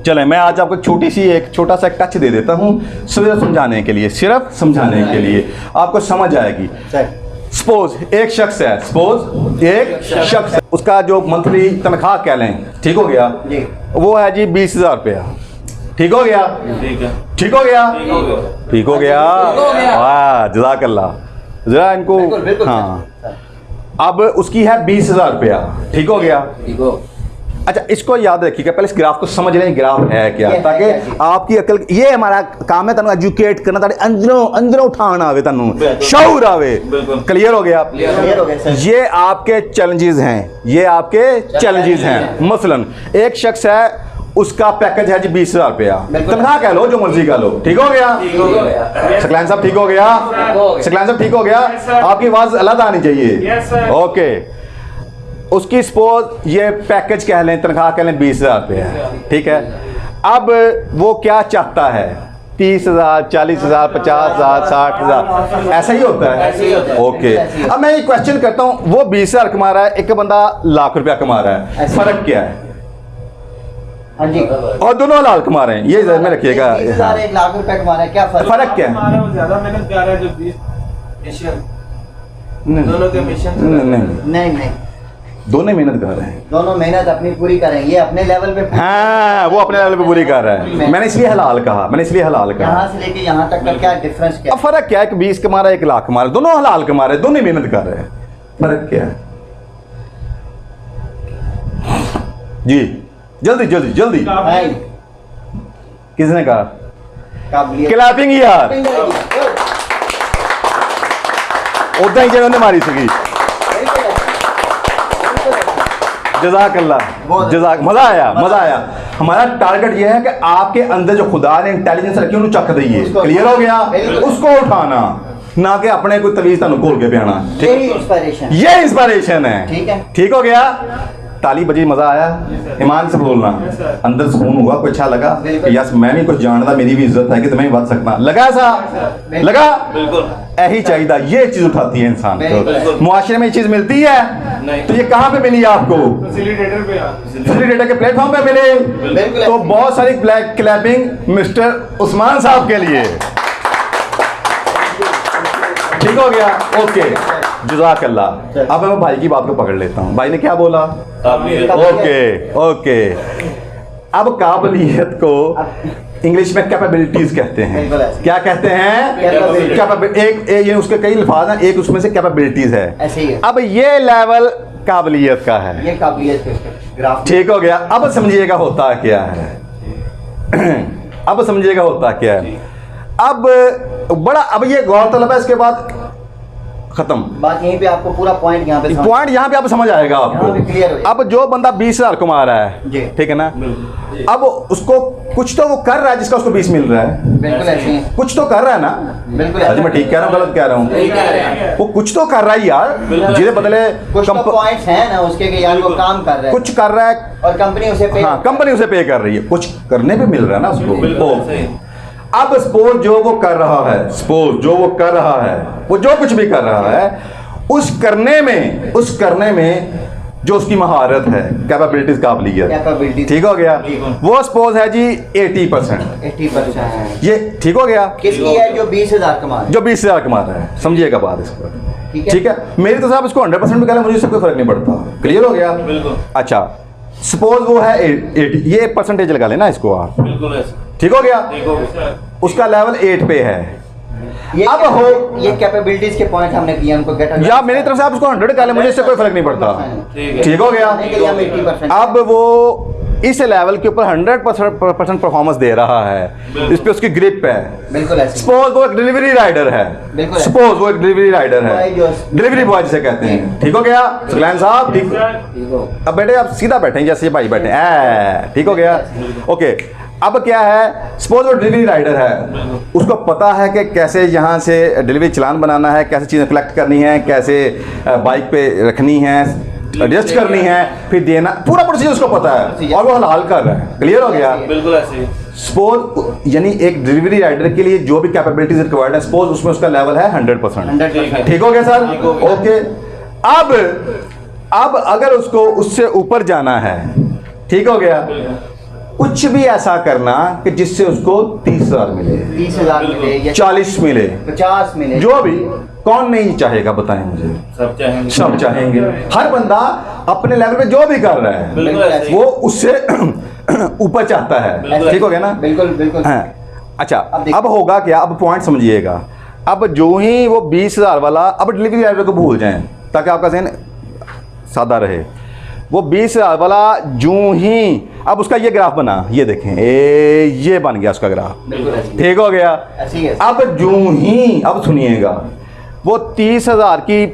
चलें, मैं आज आपको एक छोटा सा टच दे देता हूँ सिर्फ समझाने के लिए, सिर्फ समझाने के लिए, आपको समझ आएगी। सपोज एक शख्स है, उसका जो मंथली तनख्वाह कह लें, ठीक हो गया, वो है जी 20,000 रुपया। ठीक हो गया, ठीक हो गया, ठीक हो गया, वाह जज़ाकल्लाह। जरा इनको, हाँ, अब उसकी है 20,000 रुपया। ठीक हो गया। अच्छा, इसको याद रखिएगा, पहले इस ग्राफ को समझ लें, ग्राफ है क्या, ताकि आपकी अकल, ये हमारा काम है, तुम एजुकेट करना, ताकि अंदरों उठाना आवे, तुम शऊर आवे। क्लियर हो गया? ये आपके चैलेंजेस हैं, ये आपके चैलेंजेस हैं। मसलन एक शख्स है, उसका पैकेज है जी 20,000 रुपया, तनख्वाह कह लो, जो मर्जी कह लो। ठीक हो गया? सकलैन साहब ठीक हो गया? सकलैन साहब ठीक हो गया? आपकी आवाज अलग आनी चाहिए। ओके, उसकी सपोज ये पैकेज कह लें, तनख्वाह कह लें 20,000 रुपया, ठीक है। अब वो क्या चाहता है? 30,000, 40,000, 50,000, 60,000, ऐसा ही होता है। ओके, अब मैं ये क्वेश्चन करता हूँ, वो 20,000 कमा रहा है, एक बंदा लाख रुपया कमा रहा है, फर्क क्या है? हाँ जी, और दोनों लाख कमा रहे हैं, ये ध्यान में रखिएगा। 1 लाख रुपया कमा रहा है, क्या फर्क क्या है? ज्यादा मेहनत कर रहा है, जो 20 दोनों के मिशन नहीं, दोनों मेहनत कर रहे हैं, दोनों मेहनत अपनी पूरी करें, ये अपने लेवल पे, हाँ, वो अपने लेवल पे पूरी कर रहा है। मैंने इसलिए हलाल कहा, यहाँ से लेके यहाँ तक का क्या डिफरेंस, क्या अब फर्क क्या है? 20 कमा रहा है, 1 लाख कमा रहा है, दोनों हलाल कमा रहे हैं, दोनों मेहनत कर रहे हैं, फर्क क्या है? जी जल्दी जल्दी जल्दी, किसने कहा? क्लैपिंग यार, उदा ही जिन्होंने मारी सकी। जज़ाकल्लाह, जज़ाक, मजा आया। हमारा टारगेट यह है कि आपके अंदर जो खुदा ने इंटेलिजेंस रखी उन्हें चक दईए। क्लियर हो गया? उसको उठाना, ना कि अपने कोई तवीज तुम खोल के पियाना। ये इंस्पिरेशन है। ठीक हो गया? ताली बजी, मजा आया? ईमान से बोलना, अंदर सुकून हुआ, कुछ अच्छा लगा कि यस मैं भी कुछ जानता, मेरी भी इज्जत है कि तुम्हें बच सकता। लगा सा? लगा? बिल्कुल यही चाहिए, ये चीज उठाती है इंसान को। मुआशरे में ये चीज मिलती है, तो ये कहाँ पे मिली आपको? फैसिलिटेटर के प्लेटफॉर्म पे मिले। तो बहुत सारी क्लैपिंग मिस्टर उस्मान साहब के लिए। ठीक हो गया? ओके, जज़ाकल्लाह। अब मैं भाई की बात को पकड़ लेता हूँ। भाई ने क्या बोला? ओके, अब काबिलियत को इंग्लिश में कैपेबिलिटीज कहते हैं। क्या कहते हैं? एक ये उसके कई अल्फाज हैं, एक उसमें से कैपेबिलिटीज है। अब ये लेवल काबिलियत का है, ये काबिलियत। ठीक हो गया? अब समझिएगा होता क्या है। अब समझिएगा होता क्या है। अब ये गौरतलब है, इसके बाद खत्म बात। यहीं पे आपको पूरा पॉइंट यहाँ पे आप समझ आएगा आपको। अब जो बंदा 20,000 कमा रहा है, ठीक है ना, अब उसको कुछ तो वो कर रहा है जिसका उसको 20 मिल रहा है। बिल्कुल ऐसे ही कुछ तो कर रहा है ना? बिल्कुल। आज मैं ठीक कह रहा हूँ, गलत कह रहा हूँ? वो कुछ तो कर रहा है यार, जिसके बदले कुछ तो पॉइंट्स हैं ना उसके कि यार वो काम कर रहा है, कुछ कर रहा है और कंपनी उसे पे, हाँ, कंपनी उसे पे कर रही है, कुछ करने पे मिल रहा है ना उसको। अब सपोज जो वो कर रहा है, वो जो कुछ भी कर रहा है, उस करने में जो उसकी महारत है, कैपेबिलिटीज, काबिलियत, ठीक हो गया? वो सपोज है जी 80%। ये ठीक हो गया? किसकी है? जो 20,000 कमा रहा है। समझिएगा बात इसको, ठीक है? मेरी तो साहब इसको 100% भी कह लें, मुझे इससे कोई फर्क नहीं पड़ता। क्लियर हो गया? अच्छा, सपोज वो है 80, ये परसेंटेज लगा लेना इसको आप। ठीक हो गया? उसका लेवल 8 पे है। अब ये कैपेबिलिटीज के पॉइंट हमने किए, उनको गेट, या मेरी तरफ से आप उसको 100 कर ले, मुझे इससे कोई फर्क नहीं पड़ता। ठीक हो गया? अब वो इस लेवल के ऊपर 100% परफॉर्मेंस दे रहा है, इस पे उसकी ग्रिप है। बिल्कुल। सपोज वो एक डिलीवरी राइडर है, डिलीवरी बॉय जिसे कहते हैं। ठीक हो गया? सकलैन साहब ठीक? अब बेटे आप सीधा बैठे जैसे भाई बैठे, ठीक हो गया? ओके, अब क्या है? सपोज वो डिलीवरी राइडर है, उसको पता है कि कैसे यहाँ से डिलीवरी चलान बनाना है, कैसे चीज़ें कलेक्ट करनी है, कैसे बाइक पे रखनी है, एडजस्ट करनी है, फिर देना, पूरा प्रोसीजर उसको पता है, और वो हलाल कर रहा है। क्लियर हो गया? बिल्कुल ऐसे। सपोज यानी एक डिलीवरी राइडर के लिए जो भी कैपेबिलिटीज रिक्वायर्ड है, सपोज उसमें उसका लेवल है 100%। ठीक हो गया सर? ओके, अब अगर उसको उससे ऊपर जाना है, ठीक हो गया, कुछ भी ऐसा करना कि जिससे उसको 30,000 मिले, 30,000 मिले या 40 मिले, 50 मिले, जो भी, कौन नहीं चाहेगा बताएं मुझे? सब चाहेंगे। सब चाहेंगे। हर बंदा अपने लेवल पे जो भी कर रहा है बिल्कुल ऐसे ही। वो उससे ऊपर चाहता है। ठीक हो गया ना? बिल्कुल बिल्कुल। हाँ। अच्छा, अब अब होगा क्या? अब पॉइंट समझिएगा। अब जो ही वो 20,000 वाला, अब डिलीवरी ड्राइवर को भूल जाएं ताकि आपका ज़हन सादा रहे। वो 20,000 वाला जो ही, अब उसका ये ग्राफ बना, ये देखें, ये बन गया उसका ग्राफ। बिल्कुल ऐसे ही। ठीक हो गया? ऐसे ही है। अब जो ही, अब सुनिएगा, वो 30,000 की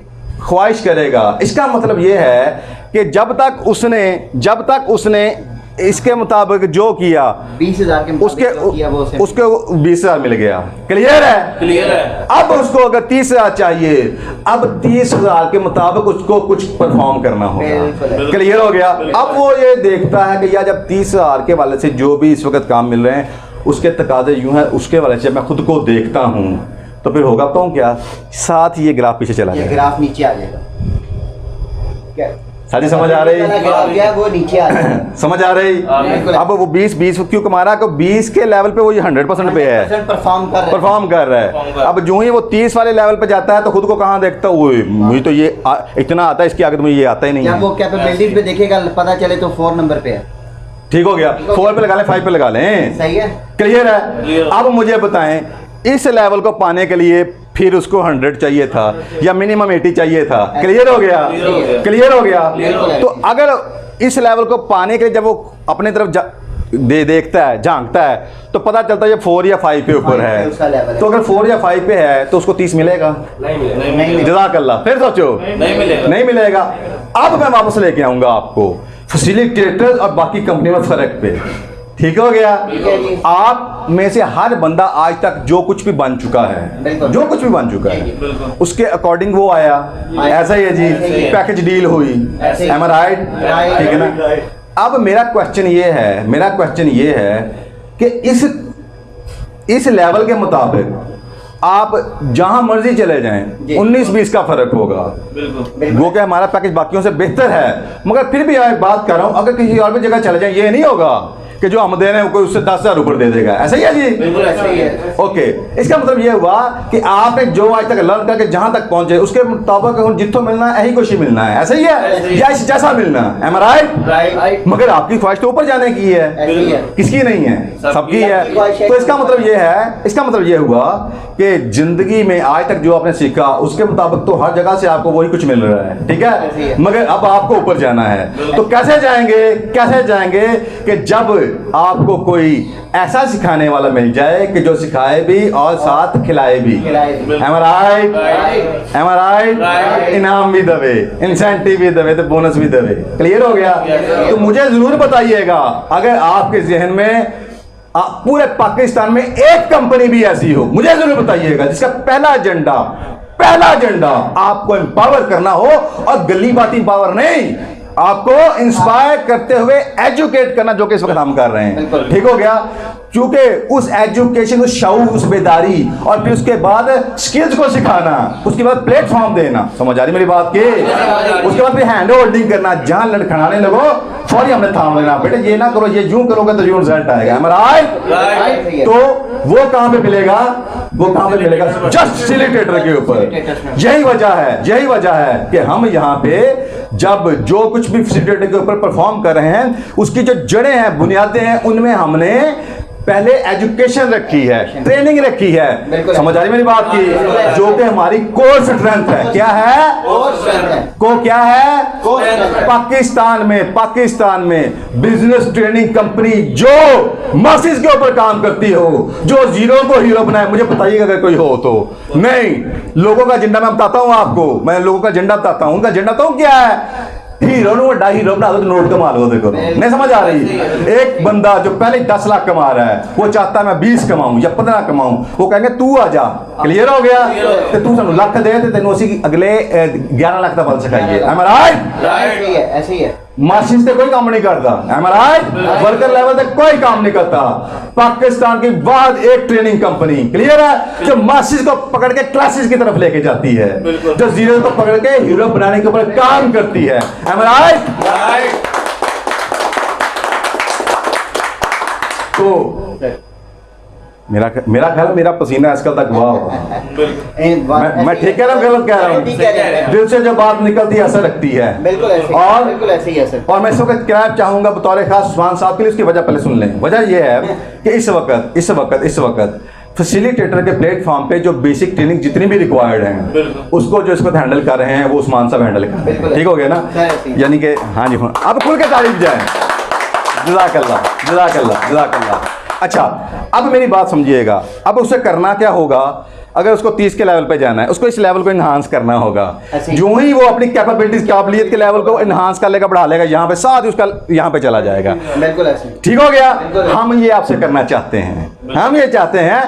ख्वाहिश करेगा। इसका मतलब ये है कि जब तक उसने इसके मुताबिक जो किया, 20,000 के मुताबिक जो किया वो उसे उसके 20,000 मिल गया। क्लियर है? क्लियर है। अब उसको अगर 30,000 चाहिए, अब 30,000 के मुताबिक उसको कुछ परफॉर्म करना बिल्कुल। होगा। क्लियर हो गया? अब वो ये देखता है कि यार जब 30,000 के वाले से जो भी इस वक्त काम मिल रहे हैं उसके तकाजे यूं है, उसके वाले से मैं खुद को देखता हूं, तो फिर होगा तो क्या, साथ ही ये ग्राफ पीछे चला ये जाएगा। ग्राफ नीचे आ जाएगा। क्या सारी समझ आ रही? ग्राफ गया वो नीचे आ जाएगा। समझ आ रही? बिल्कुल। अब वो 20 क्यों कमा रहा है? कि 20 के लेवल पे वो ये 100% पे है, 100% परफॉर्म कर रहा है। परफॉर्म कर रहा है। अब जो ही वो 30 वाले लेवल पे जाता है तो खुद को कहाँ देखता है, ओए मुझे तो ये इतना आता है, इसके आगे तो मुझे ये आता ही नहीं जब वो है। कैपेबिलिटीज पे देखेगा पता चले तो 4 नंबर पे है। ठीक हो गया? 4 पे लगा लें, 5 पे लगा लें। सही है। क्लियर है? Clear। अब मुझे बताएं, इस लेवल को पाने के लिए फिर उसको 100 चाहिए था या मिनिमम 80 चाहिए था। क्लियर हो गया? Clear हो गया। क्लियर हो गया? Clear हो गया। तो अगर इस लेवल को पाने के लिए जब वो अपने तरफ देखता है, झांकता है, तो पता चलता है ये 4 या 5 पे ऊपर 5 पे उसका level है। है। तो अगर 4 या 5 पे है तो उसको 30 मिलेगा? नहीं नहीं मिलेगा। जज़ाकल्लाह। फिर सोचो, नहीं मिलेगा। नहीं मिलेगा। अब मैं वापस लेके आऊंगा आपको फैसिलिटेटर्स और बाकी कंपनियों में फर्क पे। ठीक हो गया? ठीक है जी। आप में से हर बंदा आज तक जो कुछ भी बन चुका है, बिल्कुल। जो कुछ भी बन चुका जी, है, जी, बिल्कुल। उसके अकॉर्डिंग वो आया। ऐसा ही है जी, ऐसे ही है। पैकेज डील हुई। ऐसे ही। Am I right? Right। ठीक है ना? अब मेरा क्वेश्चन ये है कि इस लेवल के मुताबिक आप जहां मर्जी चले जाएं, जी। 19-20 का फर्क होगा। बिल्कुल। वो क्या हमारा पैकेज बाकियों से बेहतर है, मगर फिर भी एक बात कर रहा हूं, अगर किसी और भी जगह चले जाएं, ये नहीं होगा कि जो हम दे रहे हैं कोई उससे 10,000 ऊपर दे देगा। ऐसा ही है जी? बिल्कुल ऐसा ही है। ओके, इसका मतलब ये हुआ कि आपने जो आज तक लर्न करके जहां तक पहुंचे उसके मुताबिक जितो मिलना है, यही कुछ ही मिलना है। ऐसा ही ऐसे है ही या इस जैसा मिलना है? Am I right? राइट। मगर आपकी ख्वाहिश तो ऊपर जाने की है, ऐसे ही है। किसकी नहीं है? सबकी है। तो इसका मतलब ये हुआ कि जिंदगी में आज तक जो आपने सीखा उसके मुताबिक तो हर जगह से आपको वही कुछ मिल रहा है। ठीक ऐसे ही है? है। मगर अब आपको ऊपर जाना है। तो कैसे जाएंगे कि जब आपको कोई ऐसा सिखाने वाला मिल जाए कि जो सिखाए भी और साथ खिलाए भी। खिलाए भी। Am I right? Right। Am I right? Right। इनाम भी दवे, इंसेंटिव भी दवे, तो बोनस भी दवे। क्लियर हो गया? Yes। तो मुझे जरूर बताइएगा अगर आपके जहन में पूरे पाकिस्तान में एक कंपनी भी ऐसी हो, मुझे जरूर बताइएगा जिसका पहला एजेंडा आपको एम्पावर करना हो, और गली बाती पावर नहीं, आपको इंस्पायर करते हुए एजुकेट करना, जो कि इस वक्त हम कर रहे हैं। बिल्कुल। ठीक हो गया? क्योंकि उस एजुकेशन, उस शऊर, उस बेदारी, और फिर उसके बाद स्किल्स को सिखाना, उसके बाद प्लेटफॉर्म देना। समझ आ रही मेरी बात की? उसके बाद फिर हैंड होल्डिंग करना, जहां लड़खड़ाने लगो फौरी हमने थाम लेना, बेटे ये ना करो, ये यूं करोगे तो यूं रिजल्ट आएगा। Am I right? राइट। तो वो कहां पे मिलेगा? जस्ट फैसिलिटेटर के ऊपर। यही वजह है कि हम यहाँ पे जब जो कुछ भी फैसिलिटेटर के ऊपर परफॉर्म कर रहे हैं, उसकी जो जड़ें हैं, बुनियादें हैं, उनमें हमने पहले एजुकेशन रखी है, ट्रेनिंग रखी है। बिल्कुल। समझ आ रही मेरी बात की? जो कि हमारी कोर स्ट्रेंथ है। क्या है? क्या है? पाकिस्तान में बिजनेस ट्रेनिंग कंपनी जो मसीज के ऊपर काम करती हो, जो जीरो को हीरो बनाए, मुझे बताइएगा अगर कोई हो तो। नहीं, लोगों का एजेंडा मैं बताता हूं आपको, मैं लोगों का एजेंडा बताता हूं। उनका एजेंडा तो क्या है? हीरो नु बड़ा हीरो बना दो, नोट कमा लो। देखो, नहीं समझ आ रही? एक बंदा जो पहले 10 लाख कमा रहा है, वो चाहता है मैं 20 कमाऊं या 15 कमाऊं। वो कहेंगे तू आ जा। क्लियर हो गया? तो तू सानू लाख दे ते तेन उसी अगले 11 लाख का बल सिखाइए। Am I right? ऐसे ही है। मार्जिन से कोई काम नहीं करता। Am I right? Worker level तक कोई काम नहीं करता। पाकिस्तान की बाद एक ट्रेनिंग कंपनी, क्लियर है, जो मार्जिन को पकड़ के क्लासेस की तरफ लेके जाती है, जो जीरो को पकड़ के हीरो बनाने के ऊपर काम करती है। Am I right? तो मेरा ख्याल है मेरा पसीना आजकल तक हुआ होगा। मैं ठीक कह रहा हूँ गलत कह रहा ठीक कह रहे हैं। हूँ? दिल से जो बात निकलती है ऐसा लगती है। बिल्कुल ऐसे और बिल्कुल ऐसे ही है सर। और मैं इस वक्त क्या चाहूंगा बतौर खास उस्मान साहब के लिए, उसकी वजह पहले सुन लें। वजह यह है कि इस वक्त फैसिलिटेटर के प्लेटफॉर्म पे जो बेसिक ट्रेनिंग जितनी भी रिक्वायर्ड है उसको जो इसको हैंडल कर रहे हैं वो उस्मान साहब हैंडल कर रहे हैं। ठीक हो गया ना? यानी कि हाँ जी, अब खुल के तारीफ जाए। जज़ाकल्लाह जज़ाकल्लाह जज़ाकल्लाह। अच्छा, अब मेरी बात समझिएगा। अब उसे करना क्या होगा? अगर उसको 30 के लेवल पे जाना है, उसको इस लेवल को इन्हांस करना होगा। जो ही वो अपनी कैपेबिलिटीज काबिलियत के लेवल को इन्हांस कर लेगा, बढ़ा लेगा, यहाँ पे साथ ही उसका यहाँ पे चला जाएगा। बिल्कुल ऐसे। ठीक हो गया? हम ये आपसे करना चाहते हैं। हम ये चाहते हैं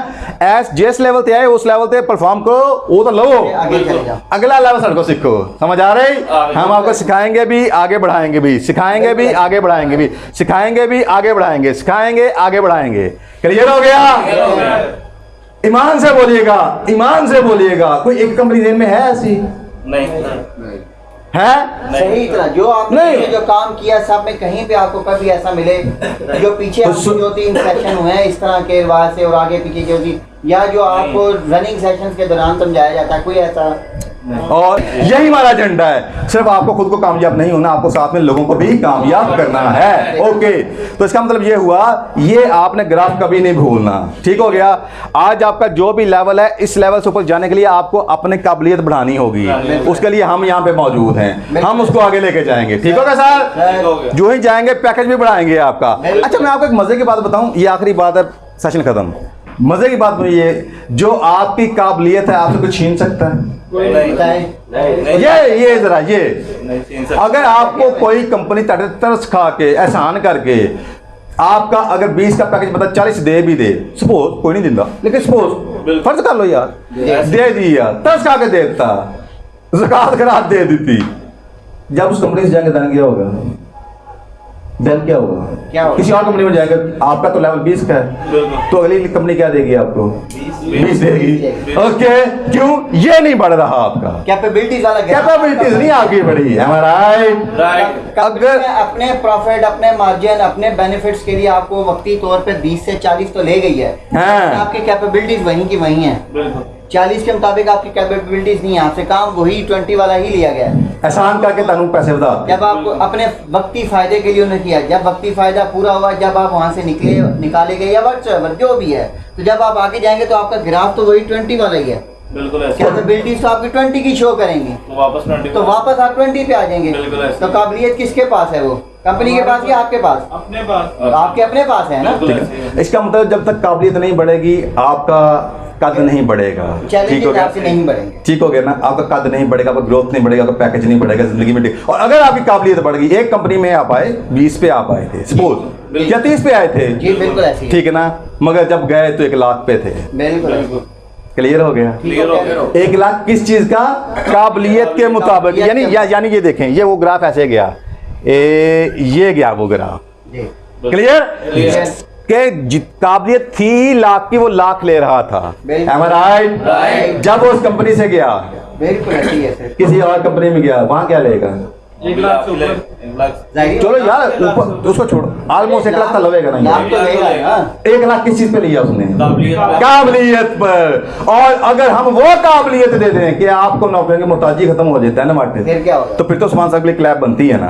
जिस लेवल पे आए उस लेवल पे परफॉर्म करो, वो तो लो, आगे चले जाओ। अगला लेवल सर को सीखो। समझ आ रही? हम आपको सिखाएंगे भी, आगे बढ़ाएंगे भी, सिखाएंगे भी, आगे बढ़ाएंगे भी, सिखाएंगे भी, आगे बढ़ाएंगे, सिखाएंगे, आगे बढ़ाएंगे। क्लियर हो गया? ईमान से बोलिएगा, ईमान से बोलिएगा। कोई एक कंपनी जेन में है ऐसी? नहीं है? सही तरह जो आपने नहीं। जो काम किया सब में कहीं पे आपको कभी ऐसा मिले जो पीछे आपको जो 3 सेशन हुए हैं इस तरह के वहां से और आगे पीछे जो भी, या जो आपको रनिंग सेशंस के दौरान समझाया जाता है, कोई ऐसा? और यही हमारा एजेंडा है। सिर्फ आपको खुद को कामयाब नहीं होना, आपको साथ में लोगों को भी कामयाब करना है। ओके, तो इसका मतलब ये हुआ, ये आपने ग्राफ कभी नहीं भूलना। ठीक हो गया? आज आपका जो भी लेवल है, इस लेवल से ऊपर जाने के लिए आपको अपनी काबिलियत बढ़ानी होगी। उसके लिए हम यहाँ पे मौजूद हैं, हम उसको आगे लेके जाएंगे। ठीक होगा सर? जो ही जाएंगे पैकेज भी बढ़ाएंगे आपका। अच्छा, मैं आपको एक मजे की बात बताऊं, ये आखिरी बात है, सेशन खत्म। मजे की बात ये, जो आपकी काबिलियत है आपसे कुछ छीन सकता है? ये जरा ये, अगर आपको कोई कंपनी तरस खा के एहसान करके आपका अगर 20 का पैकेज मतलब 40 दे भी दे, सपोज कोई नहीं दिंदा, लेकिन सपोज फर्ज कर लो यार, दे दी यार, तरस खा के देता, ज़कात खराब दे देती, जब उस कंपनी से जाएंगे देन क्या होगा? देन क्या होगा? किसी और कंपनी में जाएंगे, आपका तो लेवल 20 का है, तो अगली कंपनी क्या देगी आपको? 20 देगी। ओके, क्यों? ये नहीं बढ़ रहा आपका कैपेबिलिटीज वाला कैपेबिलिटीज नहीं आगे बढ़ी है। राइट। अगर अपने प्रॉफिट, अपने मार्जिन, अपने बेनिफिट्स के लिए आपको वक्ती तौर पे 20 से 40 तो ले गई है, हाँ। आपकी कैपेबिलिटीज वहीं की वहीं है। 40 के मुताबिक आपकी कैपेबिलिटीज नहीं है, आपसे काम वही 20 वाला ही लिया गया है। एहसान करके तानू पैसे बता, जब आपको अपने वक्ती फायदे के लिए उन्होंने किया, जब वक्ती फायदा पूरा हुआ, जब आप वहां से निकाले गए या व्हाट्सएवर जो भी है, तो जब आप आगे जाएंगे तो आपका ग्राफ तो वही 20 वाला ही है। बिल्कुल ऐसे। कैपेबिलिटीज तो आपकी 20 की शो करेंगी, तो वापस 20 तो वापस आप 20 पे आ जाएंगे। बिल्कुल ऐसे। तो काबिलियत किसके पास है? वो कंपनी के पास या आपके पास? अपने पास। आपके अपने पास है ना। बिल्कुल ऐसे। इसका मतलब जब तक काबिलियत नहीं बढ़ेगी आपका कद नहीं बढ़ेगा। ठीक हो गया? आपसे नहीं बढ़ेंगे। ठीक हो गया ना? आपका कद नहीं बढ़ेगा, आपका ग्रोथ नहीं बढ़ेगा, आपका पैकेज नहीं बढ़ेगा जिंदगी में। और अगर आपकी काबिलियत बढ़ गई, एक कंपनी में आप आए 20 पे आप आए थे सपोज, या 30 पे आए थे, जी बिल्कुल ऐसे ही। ठीक है ना? मगर जब गए तो 1 लाख पे थे। बिल्कुल क्लियर हो गया? क्लियर हो गया। 1 लाख किस चीज का? काबिलियत के मुताबिक। यानी ये देखें, ये वो ग्राफ ऐसे गया, ये गया वो ग्राफ। जी क्लियर? के काबिलियत थी लाख की, वो लाख ले रहा था। Am I right? Right. जब वो उस कंपनी से गया, बिल्कुल ऐसे ही है सर। किसी और कंपनी में गया, वहां क्या लेगा? 1 लाख से ऊपर। 1 लाख। जाहिर चलो यार, ऊपर उसको छोड़ो, ऑलमोस्ट 1 लाख तो लगेगा ना। लाख तो लेगा ना। 1 लाख किस चीज पे लिया उसने? काबिलियत पे। काबिलियत पर। और अगर हम वो काबिलियत दे दें कि आपको नौकरी की मोहताजी खत्म हो जाता है ना मार्टे, फिर क्या होगा? तो फिर तो उस्मान साहब के लिए क्लैप बनती है ना।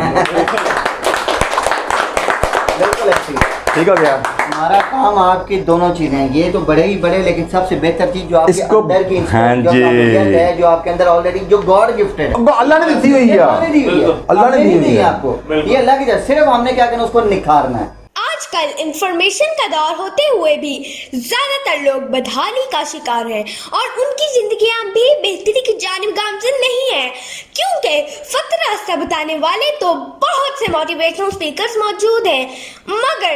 बिल्कुल ऐसे ही। ठीक हो गया? हमारा काम आपकी दोनों चीजें हैं, ये तो बड़े ही बड़े, लेकिन सबसे बेहतर चीज जो आपके इसको- अंदर की हाँ जो जी। काबिलियत है, जो आपके अंदर ऑलरेडी जो गॉड गिफ्टेड है, अल्लाह ने दी हुई है। अल्लाह ने दी हुई है। अल्लाह ने हमने दी नहीं हुई दी है। आपको, बिल्कुल। ये अल्लाह की तरफ, सिर्फ हमने क्या करना, उसको निखारना है। आजकल इंफॉर्मेशन का दौर होते हुए भी ज्यादातर लोग बदहाली का शिकार हैं और उनकी जिंदगियां भी बेहतरी की जानिब गामजन नहीं है, क्योंकि फक्त रास्ता बताने वाले तो बहुत से मोटिवेशनल स्पीकर्स मौजूद हैं, मगर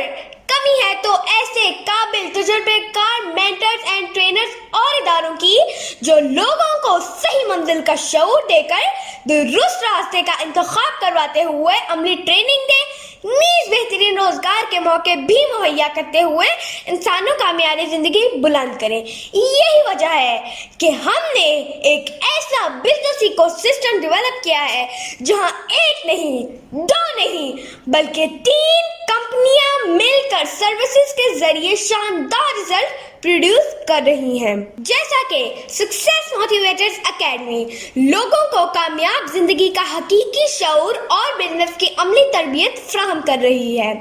कमी है तो ऐसे काबिल तजुर्बेकार मेंटर्स एंड ट्रेनर्स और इदारों की जो लोगों को सही मंजिल का शऊर देकर दुरुस्त रास्ते का इंतखाब करवाते हुए अमली ट्रेनिंग दे नीज बेहतरीन रोजगार के मौके भी मुहैया करते हुए इंसानों का मियार जिंदगी बुलंद करें। यही वजह है कि हमने एक ऐसा बिजनेस इकोसिस्टम डेवलप किया है जहां एक नहीं, दो नहीं, बल्कि 3 कंपनियां मिलकर सर्विसेज के जरिए शानदार रिजल्ट प्रोड्यूस कर रही हैं। जैसा कि सक्सेस मोटिवेटर्स एकेडमी लोगों को कामयाब जिंदगी का हकीकी शऊर और बिजनेस की अमली तरबियत फराहम कर रही है,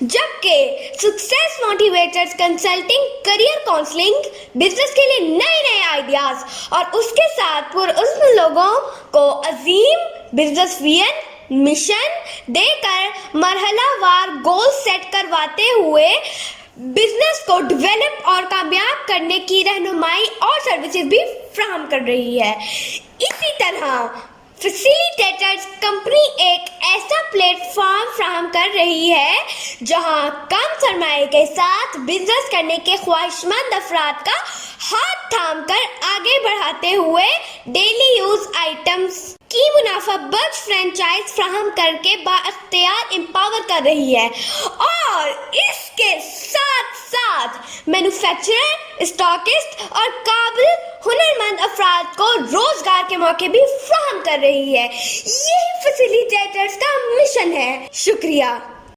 जबकि success motivators consulting, career counselling, business के लिए नए नए आइडियाज और उसके साथ पुरअज़्म लोगों को अजीम बिजनेस विजन मिशन देकर मरहलावार गोल सेट करवाते हुए बिजनेस को डेवलप और कामयाब करने की रहनुमाई और सर्विसेज भी फराहम कर रही है। इसी तरह फैसिलिटेटर्स कंपनी एक ऐसा प्लेटफॉर्म फराहम कर रही है जहां कम सरमाए के साथ बिजनेस करने के ख्वाहिशमंद अफराद का हाथ थामकर आगे बढ़ाते हुए डेली यूज आइटम्स की मुनाफा बख्श फ्रेंचाइज फ्राहम करके बाअख्तियार एम्पावर कर रही है और इसके साथ साथ मैन्युफैक्चरर, स्टॉकिस्ट और काबिल हुनरमंद अफराद को रोजगार के मौके भी फ्राहम कर रही है। यही फैसिलिटेटर्स का मिशन है। शुक्रिया।